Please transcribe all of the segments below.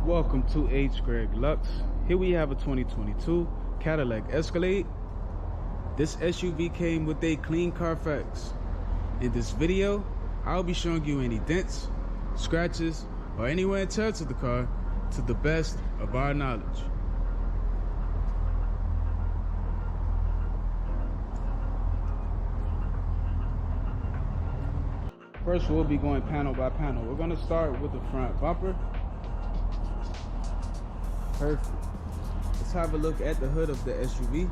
Welcome to hgreglux. Here we have a 2022 Cadillac Escalade. This SUV came with a clean carfax. In this video, I'll be showing you any dents, scratches, or any wear and tear to the car to the best of our knowledge. First, we'll be going panel by panel. We're going to start with the front bumper. Perfect. Let's have a look at the hood of the SUV.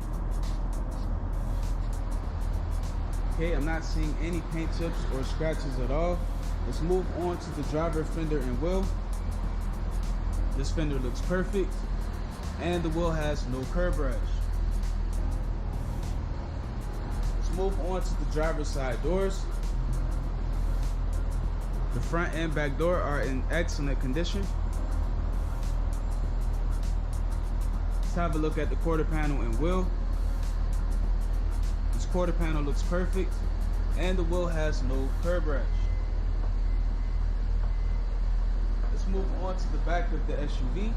Okay, I'm not seeing any paint chips or scratches at all. Let's move on to the driver fender and wheel. This fender looks perfect, and the wheel has no curb rash. Let's move on to the driver's side doors. The front and back door are in excellent condition. Let's have a look at the quarter panel and wheel. This quarter panel looks perfect, and the wheel has no curb rash. Let's move on to the back of the SUV.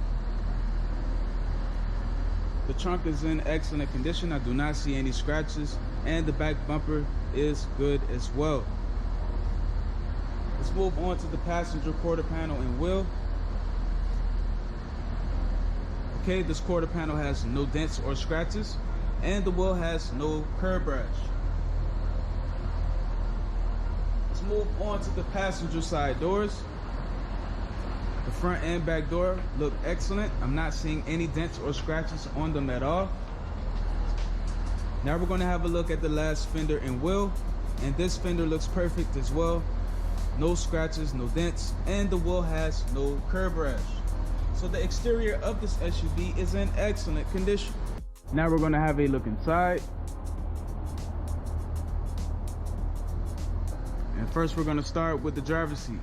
The trunk is in excellent condition. I do not see any scratches, and the back bumper is good as well. Let's move on to the passenger quarter panel and wheel. Okay, this quarter panel has no dents or scratches, and the wheel has no curb rash. Let's move on to the passenger side doors. The front and back door look excellent. I'm not seeing any dents or scratches on them at all. Now we're going to have a look at the last fender and wheel, and this fender looks perfect as well. No scratches, no dents, and the wheel has no curb rash. So the exterior of this SUV is in excellent condition. Now we're going to have a look inside. And first we're going to start with the driver's seat.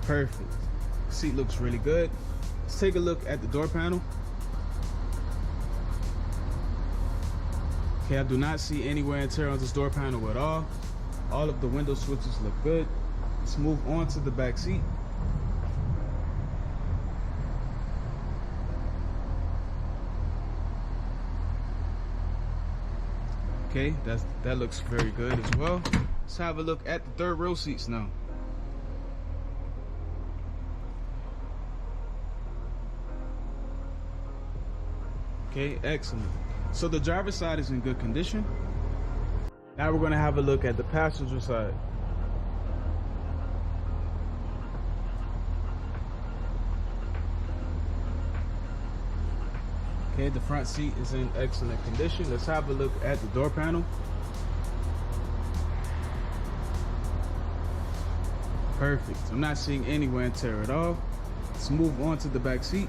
Perfect. Seat looks really good. Let's take a look at the door panel. Okay, I do not see any wear and tear on this door panel at all. All of the window switches look good. Let's move on to the back seat. Okay, that looks very good as well. Let's have a look at the third row seats now. Okay, excellent. So the driver's side is in good condition. Now we're going to have a look at the passenger side. Okay, the front seat is in excellent condition. Let's have a look at the door panel. Perfect. I'm not seeing any wear and tear at all. Let's move on to the back seat.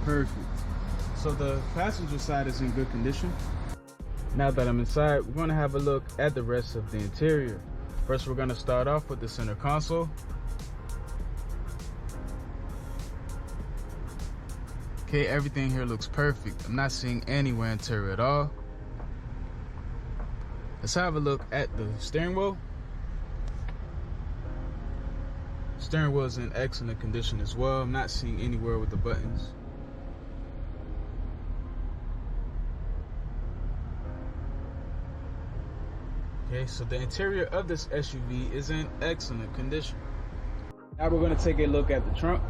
Perfect. So the passenger side is in good condition. Now that I'm inside, we're going to have a look at the rest of the interior. First, we're going to start off with the center console. Okay, everything here looks perfect. I'm not seeing any wear and tear at all. Let's have a look at the steering wheel. Steering wheel is in excellent condition as well. I'm not seeing anywhere with the buttons. Okay, so the interior of this SUV is in excellent condition. Now we're going to take a look at the trunk.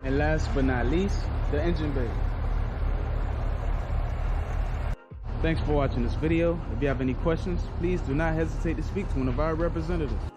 And last but not least, the engine bay. Thanks for watching this video. If you have any questions, please do not hesitate to speak to one of our representatives.